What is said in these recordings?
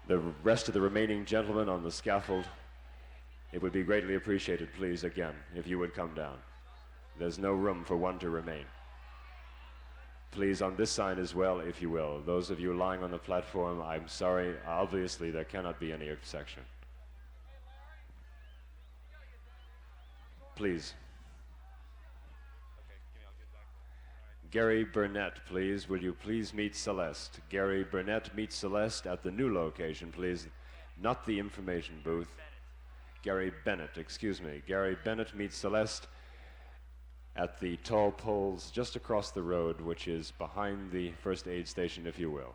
The rest of the remaining gentlemen on the scaffold, it would be greatly appreciated, please, again, if you would come down. There's no room for one to remain. Please, on this side as well, if you will. Those of you lying on the platform, I'm sorry, obviously there cannot be any obstruction. Please. Gary Burnett, please. Will you please meet Celeste? Gary Burnett meets Celeste at the new location, please. Not the information booth. Gary Bennett, excuse me. Gary Bennett meets Celeste at the tall poles just across the road, which is behind the first aid station, if you will.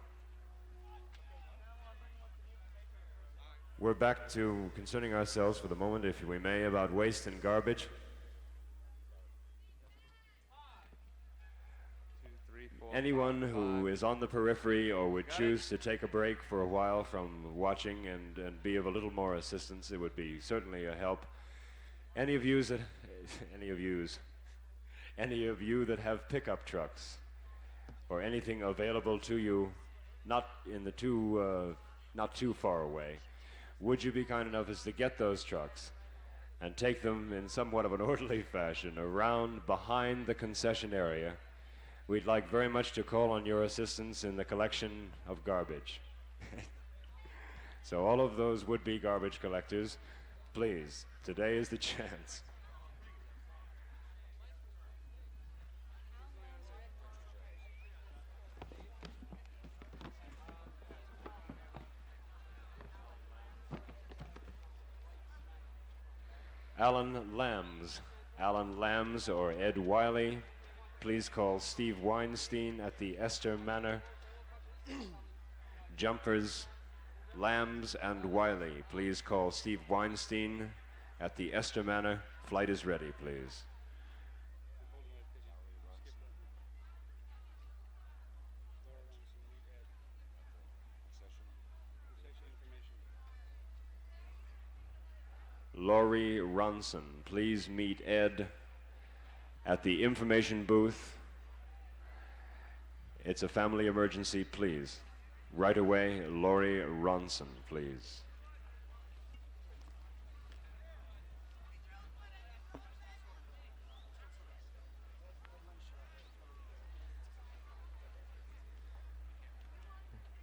We're back to concerning ourselves for the moment, if we may, about waste and garbage. Anyone who is on the periphery or would choose to take a break for a while from watching and be of a little more assistance, it would be certainly a help. Any of you that have pickup trucks or anything available to you, not too far away, would you be kind enough as to get those trucks and take them in somewhat of an orderly fashion around behind the concession area? We'd like very much to call on your assistance in the collection of garbage. So all of those would-be garbage collectors, please, today is the chance. Alan Lambs or Ed Wiley. Please call Steve Weinstein at the Esther Manor. Jumpers, Lambs and Wiley. Please call Steve Weinstein at the Esther Manor. Flight is ready, please. Laurie Ronson, please meet Ed at the information booth. It's a family emergency, please. Right away, Laurie Ronson, please.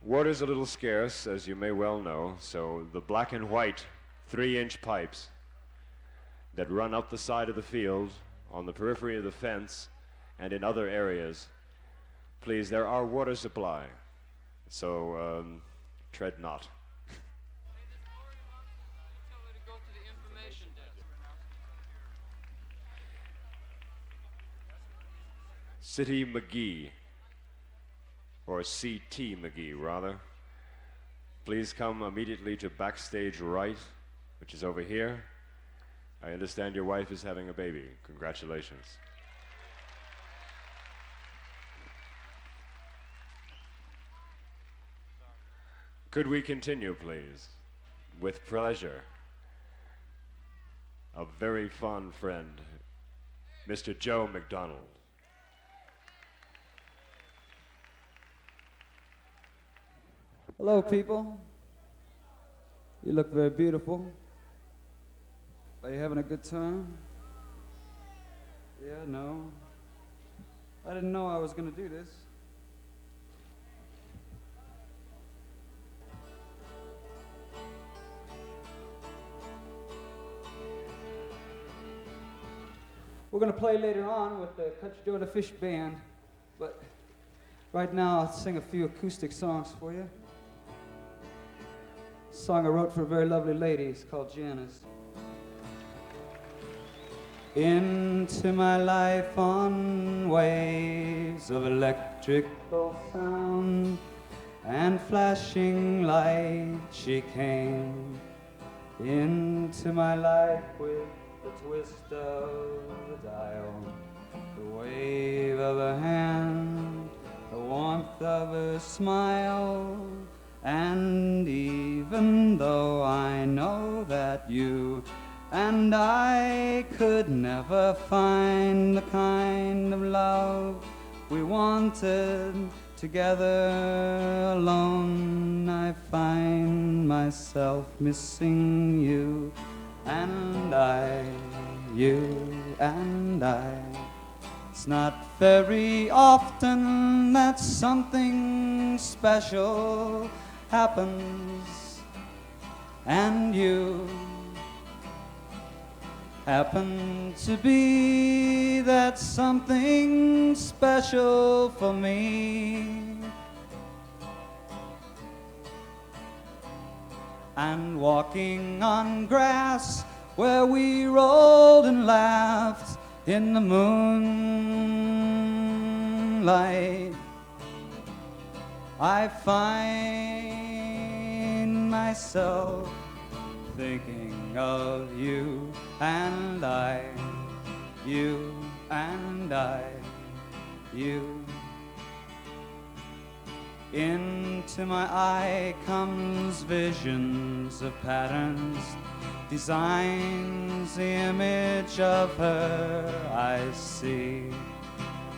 Water's a little scarce, as you may well know, so the black and white 3-inch pipes that run up the side of the field on the periphery of the fence and in other areas, please, there are water supply, so tread not. City McGee, or CT McGee rather, please come immediately to backstage right, which is over here. I understand your wife is having a baby. Congratulations. Could we continue, please? With pleasure. A very fond friend, Mr. Joe McDonald. Hello, people. You look very beautiful. Are you having a good time? Yeah, no. I didn't know I was going to do this. We're going to play later on with the Country Joe and the Fish Band, but right now I'll sing a few acoustic songs for you. A song I wrote for a very lovely lady. It's called Janis. Into my life on waves of electrical sound and flashing light she came. Into my life with the twist of the dial, the wave of her hand, the warmth of her smile. And even though I know that you and I could never find the kind of love we wanted together alone, I find myself missing you and I, you and I. It's not very often that something special happens, and you happen to be that something special for me. And walking on grass where we rolled and laughed in the moonlight, I find myself thinking of you and I, you and I, you. Into my eye comes visions of patterns, designs, the image of her I see.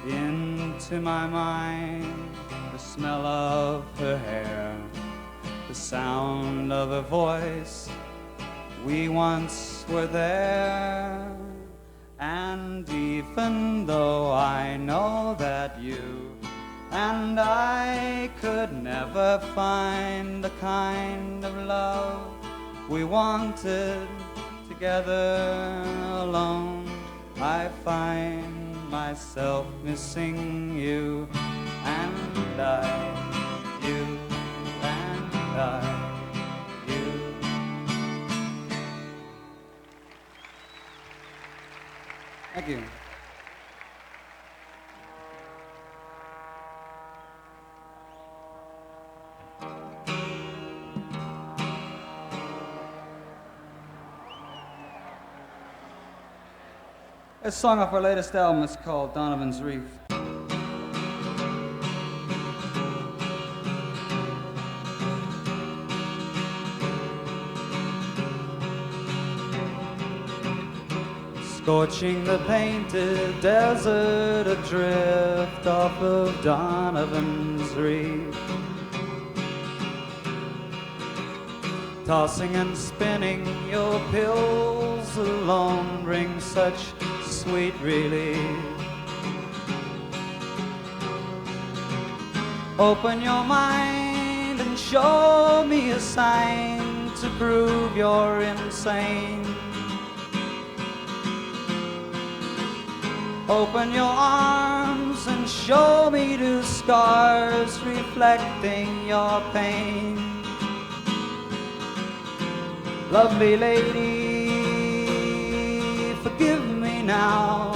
Into my mind, the smell of her hair, the sound of her voice. We once were there, and even though I know that you and I could never find the kind of love we wanted together alone, I find myself missing you and I, you and I, you. Thank you. This song off our latest album is called Donovan's Reef. Scorching the painted desert adrift off of Donovan's Reef. Tossing and spinning your pills alone bring such sweet relief. Open your mind and show me a sign to prove you're insane. Open your arms and show me the scars reflecting your pain. Lovely lady, forgive me now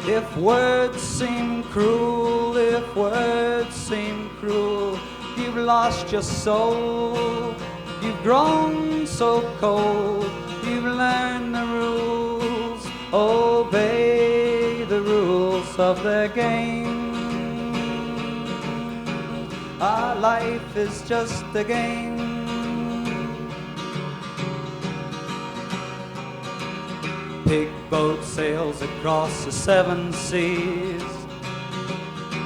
if words seem cruel, if words seem cruel. You've lost your soul, you've grown so cold, you've learned the rules, obey the rules of the game. Our life is just a game. Big boat sails across the 7 seas.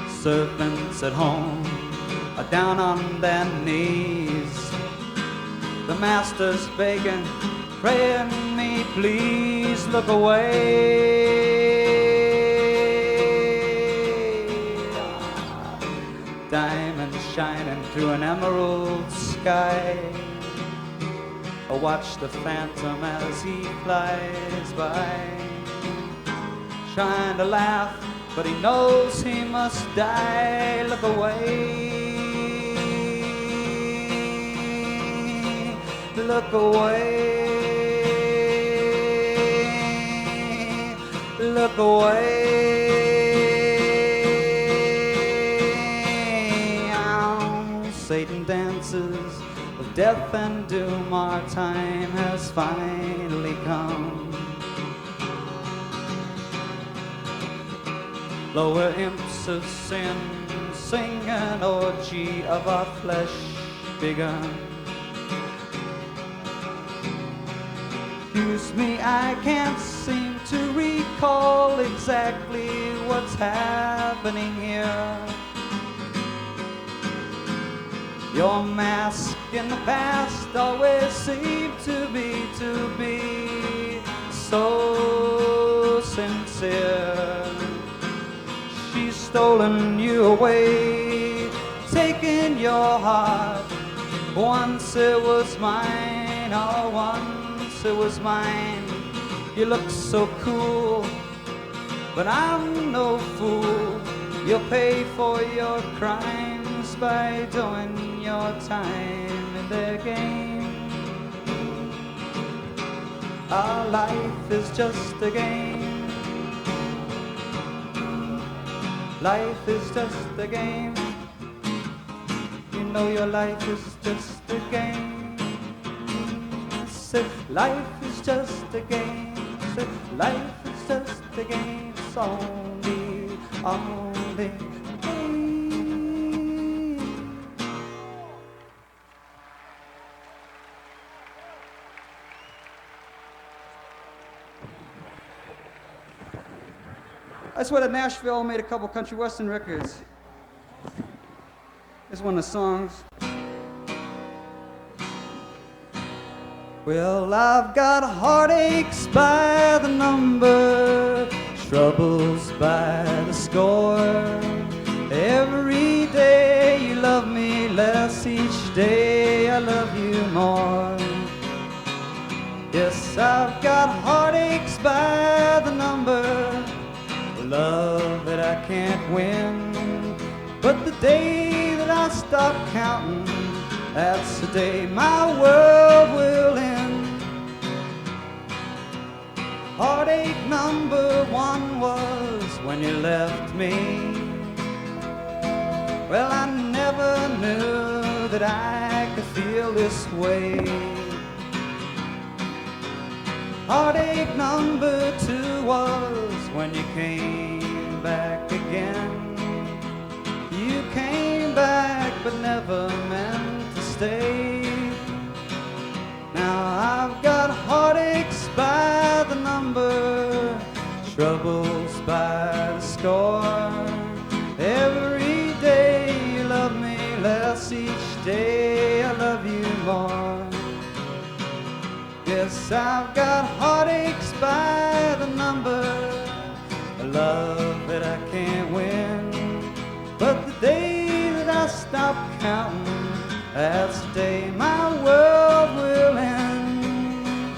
Servants at home are down on their knees. The master's begging, praying me, please look away. Diamonds shining through an emerald sky. I watch the phantom as he flies by, trying to laugh, but he knows he must die. Look away, look away, look away. Satan dances with death and doom. Our time has finally come. Lower imps of sin sing an orgy of our flesh begun. Excuse me, I can't seem to recall exactly what's happening here. Your mask in the past always seemed to be so sincere. She's stolen you away, taken your heart. Once it was mine, oh, once it was mine. You look so cool, but I'm no fool. You'll pay for your crimes by doing your time in their game. Our life is just a game. Life is just a game. You know your life is just a game. Say life is just a game. Say life is just a game. It's only a game. That's what at Nashville made a couple country western records. It's one of the songs. Well, I've got heartaches by the number, troubles by the score. Every day you love me less, each day I love you more. Yes, I've got heartaches by the number, love that I can't win. But the day that I stop counting, that's the day my world will end. Heartache number one was when you left me. Well, I never knew that I could feel this way. Heartache number two was when you came back again. You came back but never meant to stay. Now I've got heartaches by the number, troubles by the score. Every day you love me less, each day I love you more. Yes, I've got heartaches by the number, a love that I can't win. But the day that I stop counting, that's the day my world will end.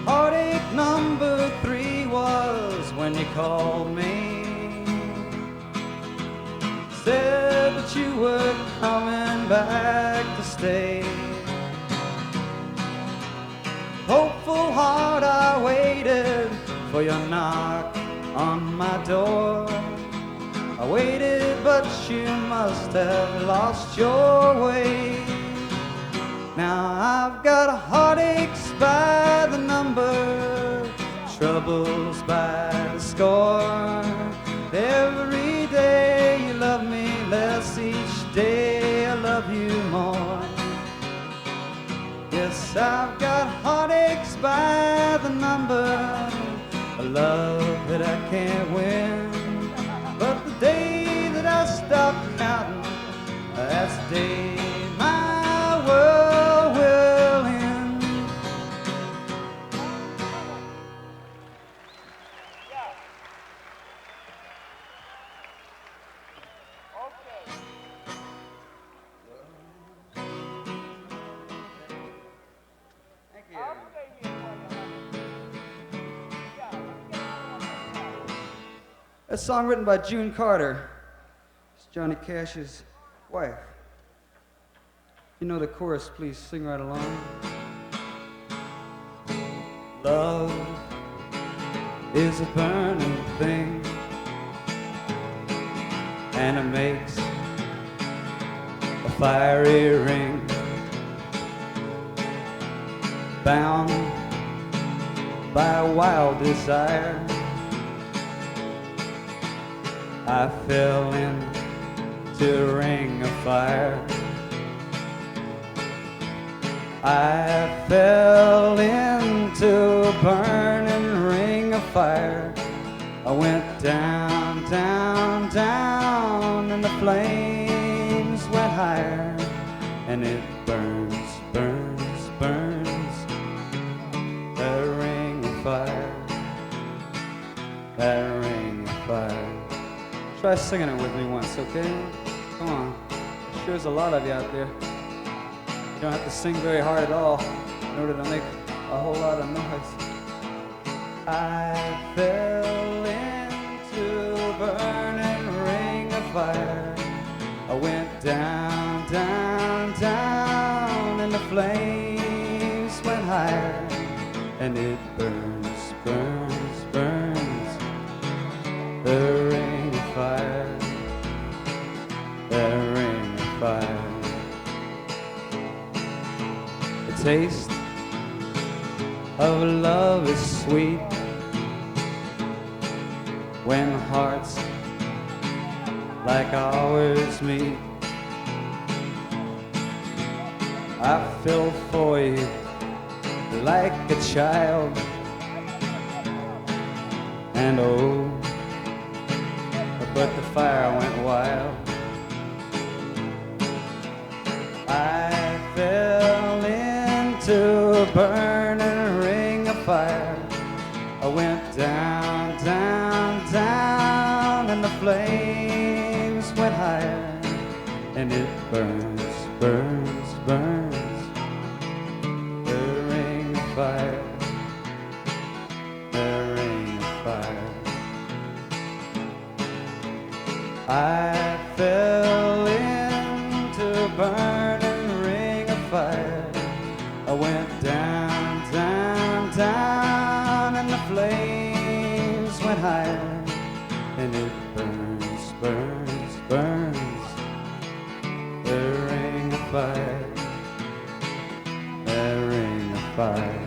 Heartache number three was when you called me, said that you were coming back to stay. Hopeful heart, I waited for your knock on my door. I waited, but you must have lost your way. Now I've got heartaches by the number, troubles by the score. Every day you love me less, each day I love you more. Yes, I've got heartaches by the number, a love that I can't win. But the day that I stop counting, that's the day my world will end. Thank you. A song written by June Carter. It's Johnny Cash's wife. If you know the chorus, please sing right along. Love is a burning thing, and it makes a fiery ring. Bound by a wild desire, I fell into a ring of fire. I fell into a burning ring of fire. I went down, down, down, and the flames went higher, and it burns, burns, burns. That ring of fire, that ring of fire. Try singing it with me once, okay? Come on. Sure there's a lot of you out there. You don't have to sing very hard at all in order to make a whole lot of noise. I fell into a burning ring of fire. I went down, down, down, and the flames went higher, and it burns, burns, burns. The ring of fire, the ring of fire. The taste of love is sweet when hearts like ours meet. I fell for you like a child, and oh, but the fire went wild. I fell into a burning ring of fire. I went down, down, down, and the flames went higher, and it burns, burns, burns. The ring of fire, the ring of fire. I fell into a burning ring of fire. I went down, down, down, and the flames went higher, and it burns, burns, burns. The ring of fire, the ring of fire.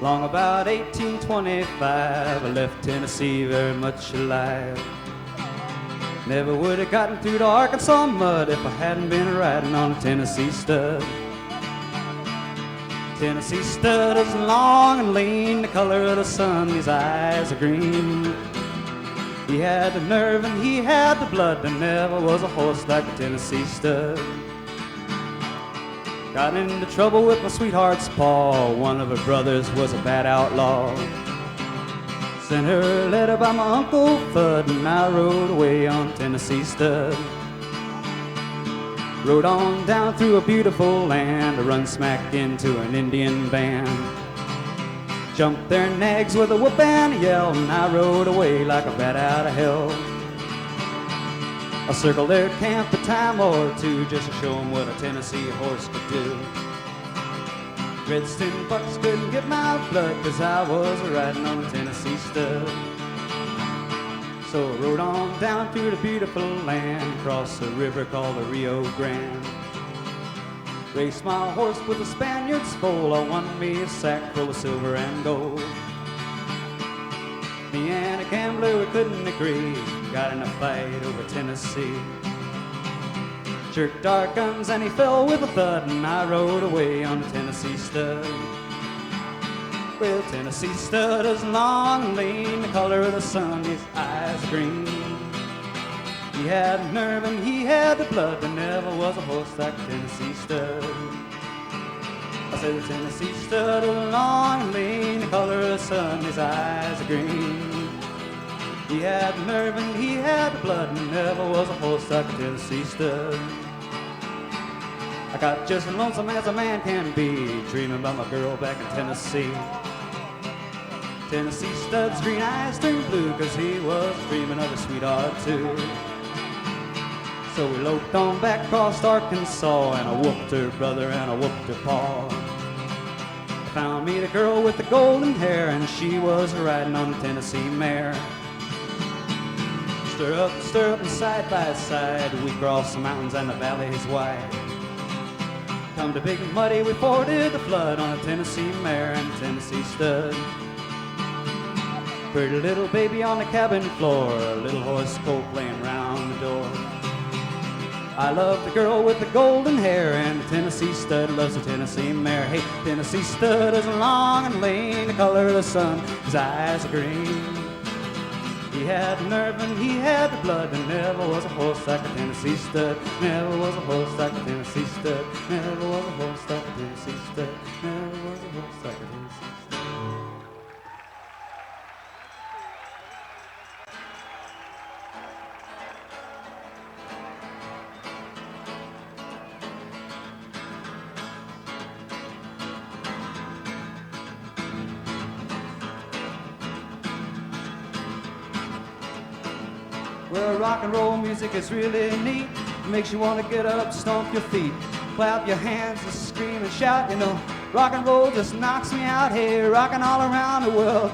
Long about 1825, I left Tennessee very much alive. Never would have gotten through to Arkansas mud if I hadn't been riding on a Tennessee stud. Tennessee stud is long and lean, the color of the sun, his eyes are green. He had the nerve and he had the blood, there never was a horse like a Tennessee stud. Got into trouble with my sweetheart's paw. One of her brothers was a bad outlaw. Sent her a letter by my Uncle Fudd, and I rode away on Tennessee stud. Rode on down through a beautiful land, to run smack into an Indian band. Jumped their nags with a whoop and a yell, and I rode away like a bat out of hell. I circled their camp a time or two just to show them what a Tennessee horse could do. Redstone bucks couldn't get my blood, cause I was riding on a Tennessee stud. So I rode on down through the beautiful land, across a river called the Rio Grande. Raced my horse with a Spaniard's foal, I won me a sack full of silver and gold. Me and a gambler, we couldn't agree, got in a fight over Tennessee. Jerked our guns and he fell with a thud, and I rode away on a Tennessee stud. Well, Tennessee stud is long and lean, the color of the sun, his eyes green. He had nerve and he had the blood, there never was a horse like a Tennessee stud. I said the Tennessee stud is long and lean, the color of the sun, his eyes are green. He had the nerve and he had the blood, and never was a horse like a Tennessee stud. I got just as lonesome as a man can be, dreaming about my girl back in Tennessee. Tennessee stud's green eyes turned blue, cause he was dreaming of his sweetheart too. So we loped on back across Arkansas, and I whooped her brother and I whooped her pa. I found me the girl with the golden hair, and she was riding on a Tennessee mare. Stir up and side by side, we crossed the mountains and the valleys wide. Come to Big and Muddy, we forded the flood on a Tennessee mare and a Tennessee stud. Pretty little baby on the cabin floor, a little horse colt playing round the door. I love the girl with the golden hair, and the Tennessee stud loves the Tennessee mare. Hey, Tennessee stud is long and lean, the color of the sun, his eyes are green. He had the nerve and he had the blood, there never was a horse like a Tennessee stud. Never was a horse like a Tennessee stud. Never was a horse like a Tennessee stud. Never was a horse like a Tennessee stud. Well, rock and roll music is really neat. It makes you want to get up, stomp your feet, clap your hands and scream and shout. You know, rock and roll just knocks me out. Hey, rocking all around the world,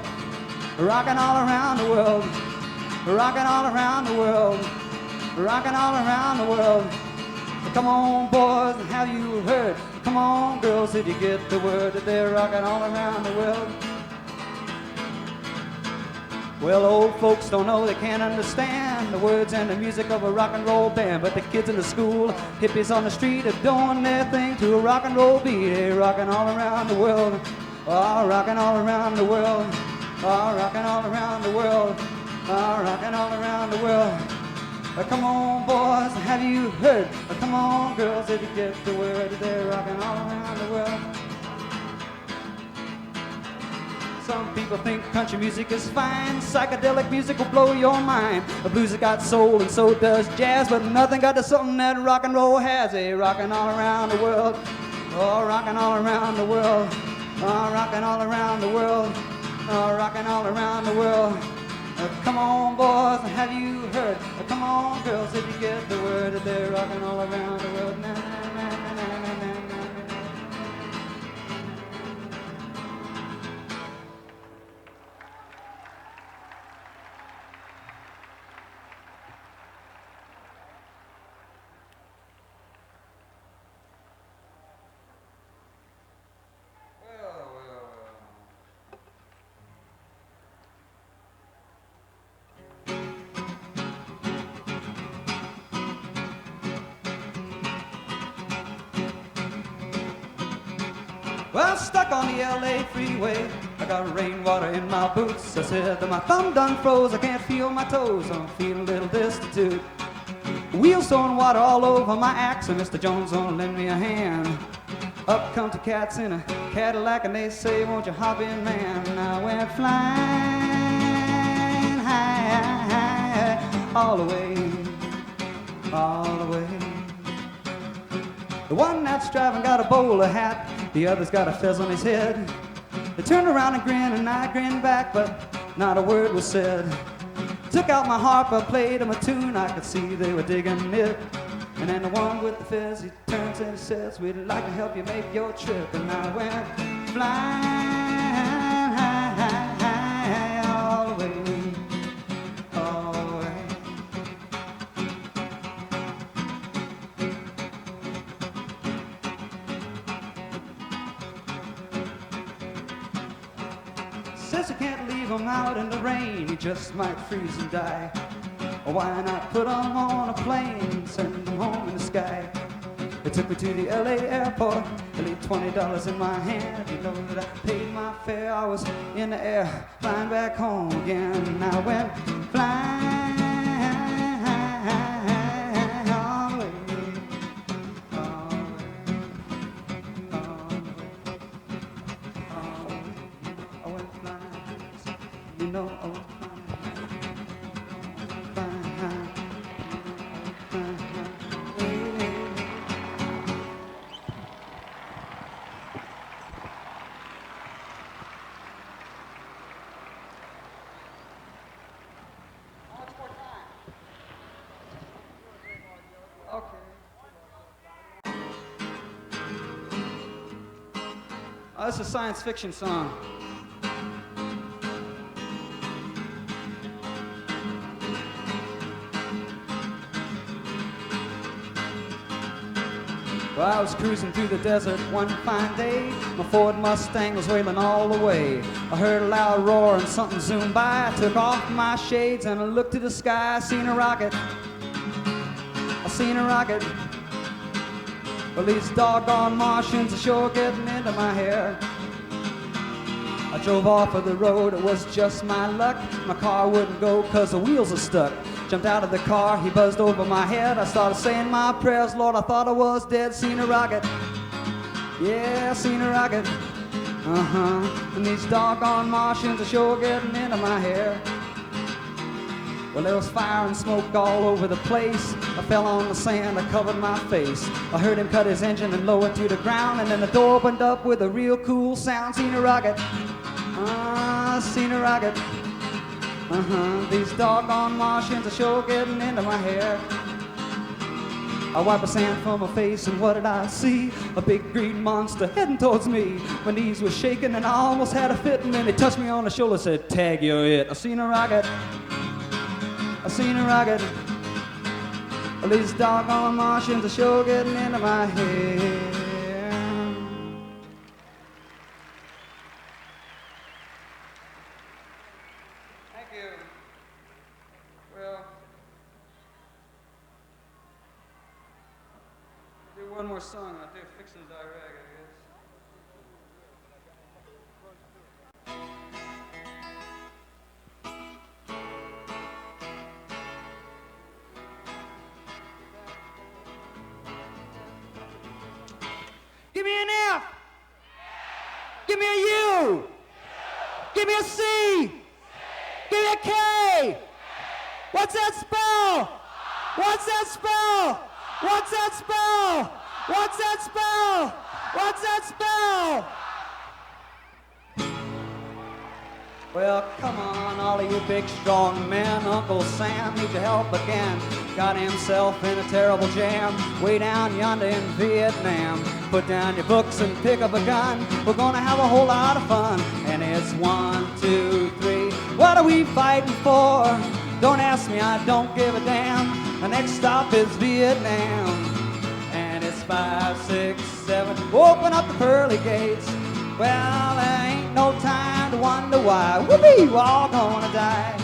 rocking all around the world, rocking all around the world, rocking all around the world. Come on, boys, have you heard? Come on, girls, did you get the word that they're rocking all around the world? Well, old folks don't know, they can't understand the words and the music of a rock and roll band. But the kids in the school, hippies on the street are doing their thing to a rock and roll beat. Hey, rocking all around the world, oh, rocking all around the world, oh, rocking all around the world, oh, rocking all around the world. Come on, boys, have you heard? Come on, girls, did you get the word that they're rocking all around the world? Some people think country music is fine. Psychedelic music will blow your mind. The blues has got soul and so does jazz, but nothing got the something that rock and roll has. Hey, rocking all around the world, oh, rocking all around the world, oh, rocking all around the world, oh, rocking all around the world. Come on, boys, have you heard? Come on, girls, did you get the word that they're rocking all around the world? Na, na, na, na, na, na, na. Well, stuck on the LA freeway, I got rainwater in my boots. I said that my thumb done froze, I can't feel my toes, I'm feeling a little destitute. Wheels throwing water all over my axe, and Mr. Jones gonna lend me a hand. Up come two cats in a Cadillac, and they say, won't you hop in, man? And I went flying high, high, high, all the way, all the way. The one that's driving got a bowler hat, the other's got a fez on his head. They turned around and grinned, and I grinned back, but not a word was said. Took out my harp, I played them a tune, I could see they were digging it. And then the one with the fez, he turns and he says, we'd like to help you make your trip. And I went flying high, high, high, all the way, all the way. Says you can't leave him out in the rain, he just might freeze and die. Why not put him on a plane and send him home in the sky? They took me to the LA airport, they laid $20 in my hand. You know that I paid my fare, I was in the air, flying back home again. And I went flying all the way, all the way, all the way, all the way. I went flying, you know I was flying. Oh, this is a science fiction song. Well, I was cruising through the desert one fine day. My Ford Mustang was wailing all the way. I heard a loud roar and something zoomed by. I took off my shades and I looked to the sky. I seen a rocket. I seen a rocket. Well, these doggone Martians are sure getting into my hair. I drove off of the road, it was just my luck. My car wouldn't go 'cause the wheels are stuck. Jumped out of the car, he buzzed over my head. I started saying my prayers, Lord, I thought I was dead. Seen a rocket, yeah, seen a rocket. And these doggone Martians are sure getting into my hair. Well, there was fire and smoke all over the place. I fell on the sand, I covered my face. I heard him cut his engine and lower to the ground, and then the door opened up with a real cool sound. Seen a rocket, seen a rocket. These doggone Martians are sure getting into my hair. I wiped the sand from my face, and what did I see? A big green monster heading towards me. My knees were shaking and I almost had a fit, and then he touched me on the shoulder and said, "Tag, you're it." I seen a rocket, I seen a rocket. Well, these doggone Martians are sure getting into my head. Thank you. Well, I'll do one more song. I'll do Fixin' Direct, I guess. Give me an F. Give me a U. Give me a C. Give me a K. What's that spell? What's that spell? What's that spell? What's that spell? What's that spell? Well, come on, all of you big, strong men. Uncle Sam needs your help again. Got himself in a terrible jam way down yonder in Vietnam. Put down your books and pick up a gun. We're gonna have a whole lot of fun. And it's 1, 2, 3. What are we fighting for? Don't ask me, I don't give a damn. The next stop is Vietnam. And it's 5, 6, 7. Open up the pearly gates. Well, there ain't no time to wonder why. Whoopee, we're all gonna die.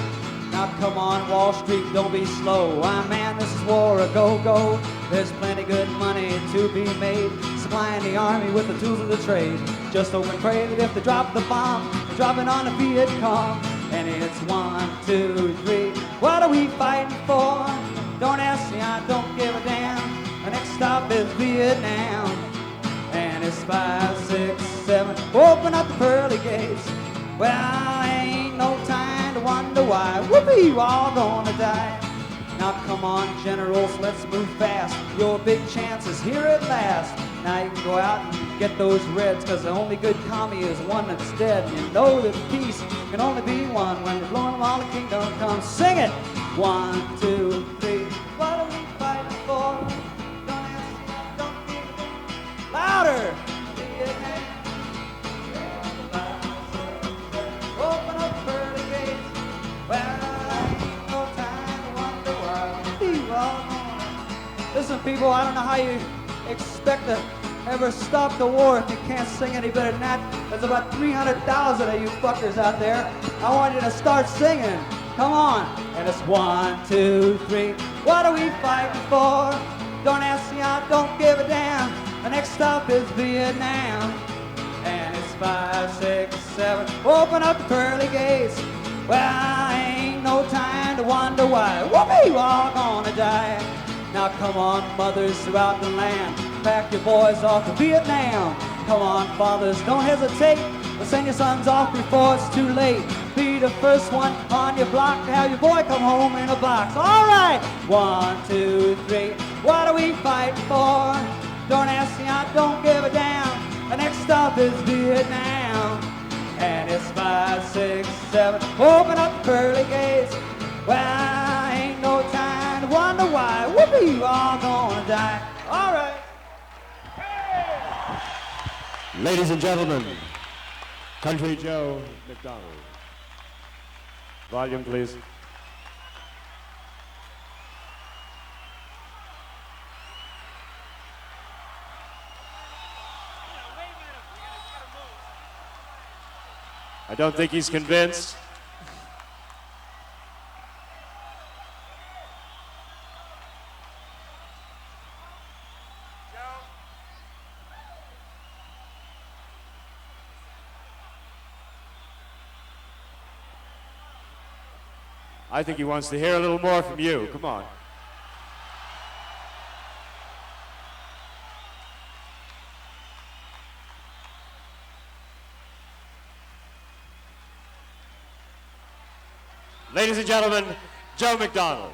Now come on, Wall Street, don't be slow. Man, this is war, a go-go. There's plenty good money to be made, supplying the army with the tools of the trade. Just hope and pray that if they drop the bomb, they're dropping on the Viet Cong. And it's 1, 2, 3. What are we fighting for? Don't ask me, I don't give a damn. The next stop is Vietnam. And it's 5, 6, 7. Open up the pearly gates. Well, ain't no time to wonder why. Whoopee, we're all gonna die. Now come on, generals, let's move fast. Your big chance is here at last. Now you can go out and get those reds, 'cause the only good commie is one that's dead. And you know that peace can only be one when you're blowing them all the kingdom come. Sing it! 1, 2, 3. What are we fighting for? Don't ask me, don't give a damn. Louder! Open up pearly gates. Well, ain't no time to wonder why. Listen, people, I don't know how you expect to ever stop the war if you can't sing any better than that. There's about 300,000 of you fuckers out there. I want you to start singing. Come on. And it's 1, 2, 3. What are we fighting for? Don't ask me, I don't give a damn. The next stop is Vietnam. And it's 5, 6, 7. Open up the pearly gates. Well, ain't no time to wonder why. Whoopee, we're all gonna die. Now come on, mothers throughout the land. Pack your boys off to Vietnam. Come on, fathers, don't hesitate. But send your sons off before it's too late. Be the first one on your block to have your boy come home in a box. All right, 1, 2, 3. What are we fighting for? Don't ask me, I don't give a damn. The next stop is Vietnam. And it's 5, 6, 7. Open up the pearly gates. Well, ain't no time to wonder why. Whoopee, we're all gonna die. All right. Ladies and gentlemen, Country Joe McDonald. Volume, please. I don't think he's convinced. I think he wants to hear a little more from you. Come on. Ladies and gentlemen, Joe McDonald.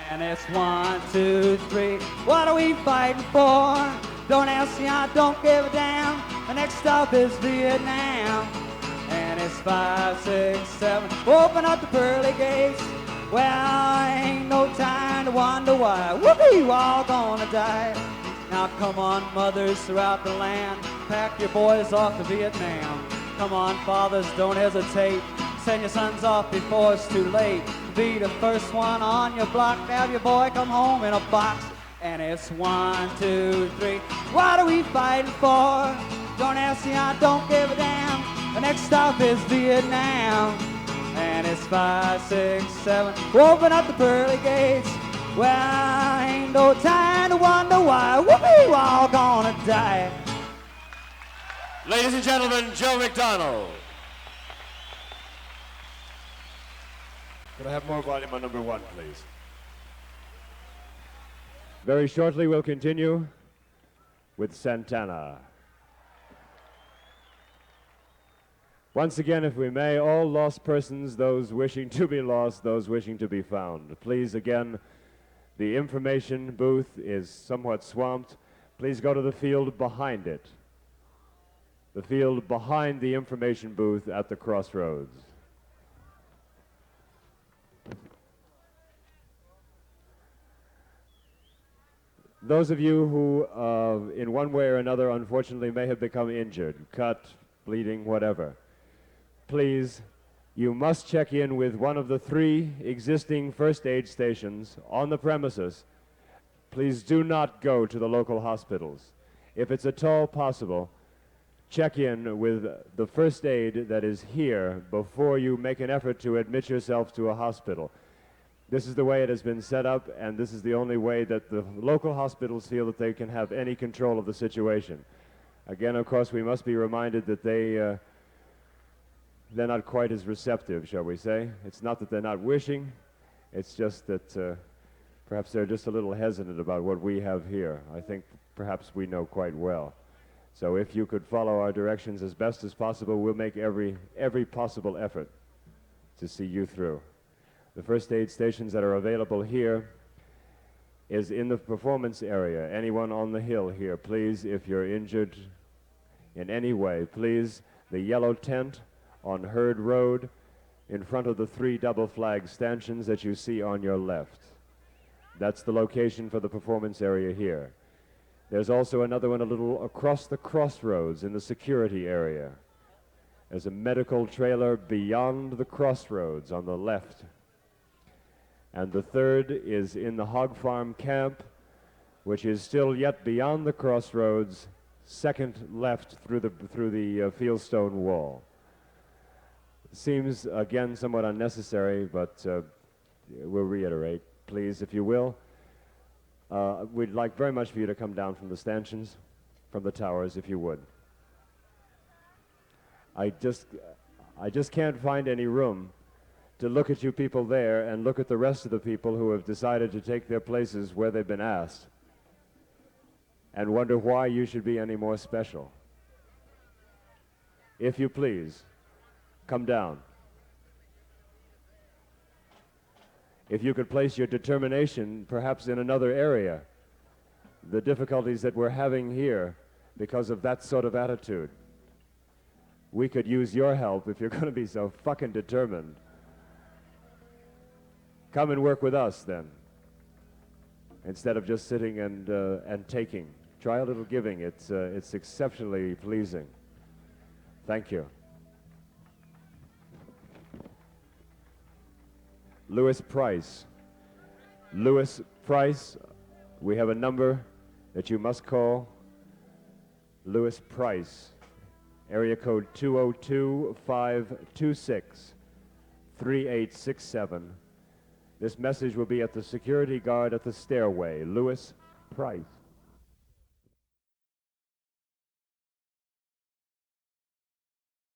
And it's 1, 2, 3. What are we fighting for? Don't ask me, I don't give a damn. The next stop is Vietnam. And it's 5, 6, 7. Open up the pearly gates. Well, ain't no time to wonder why. Whoopee, we're all gonna die. Now come on, mothers throughout the land. Pack your boys off to Vietnam. Come on, fathers, don't hesitate. Send your sons off before it's too late. Be the first one on your block to have your boy come home in a box. And it's 1, 2, 3. What are we fighting for? Don't ask me, I don't give a damn. The next stop is Vietnam. And it's 5, 6, 7. Open up the pearly gates. Well, ain't no time to wonder why. Whoopee, we're all gonna die. Ladies and gentlemen, Joe McDonald. Could I have more volume on number 1, please? Very shortly, we'll continue with Santana. Once again, if we may, all lost persons, those wishing to be lost, those wishing to be found. Please, again, the information booth is somewhat swamped. Please go to the field behind it. The field behind the information booth at the crossroads. Those of you who, in one way or another, unfortunately may have become injured, cut, bleeding, whatever, please, you must check in with one of the 3 existing first aid stations on the premises. Please do not go to the local hospitals. If it's at all possible, check in with the first aid that is here before you make an effort to admit yourself to a hospital. This is the way it has been set up, and this is the only way that the local hospitals feel that they can have any control of the situation. Again, of course, we must be reminded that they're not quite as receptive, shall we say. It's not that they're not wishing, it's just that perhaps they're just a little hesitant about what we have here. I think perhaps we know quite well. So if you could follow our directions as best as possible, we'll make every possible effort to see you through. The first aid stations that are available here is in the performance area. Anyone on the hill here, please, if you're injured in any way, please, the yellow tent on Herd Road in front of the 3 double flag stanchions that you see on your left. That's the location for the performance area here. There's also another one a little across the crossroads in the security area. There's a medical trailer beyond the crossroads on the left. And the third is in the hog farm camp, which is still yet beyond the crossroads, second left through the fieldstone wall. Seems, again, somewhat unnecessary, but we'll reiterate, please, if you will. We'd like very much for you to come down from the stanchions, from the towers, if you would. I just can't find any room to look at you people there and look at the rest of the people who have decided to take their places where they've been asked and wonder why you should be any more special. If you please, come down. If you could place your determination perhaps in another area, the difficulties that we're having here because of that sort of attitude. We could use your help if you're going to be so fucking determined. Come and work with us then, instead of just sitting and taking. Try a little giving. It's exceptionally pleasing. Thank you. Louis Price. Louis Price, we have a number that you must call. Louis Price, area code 202-526-3867. This message will be at the security guard at the stairway. Louis Price.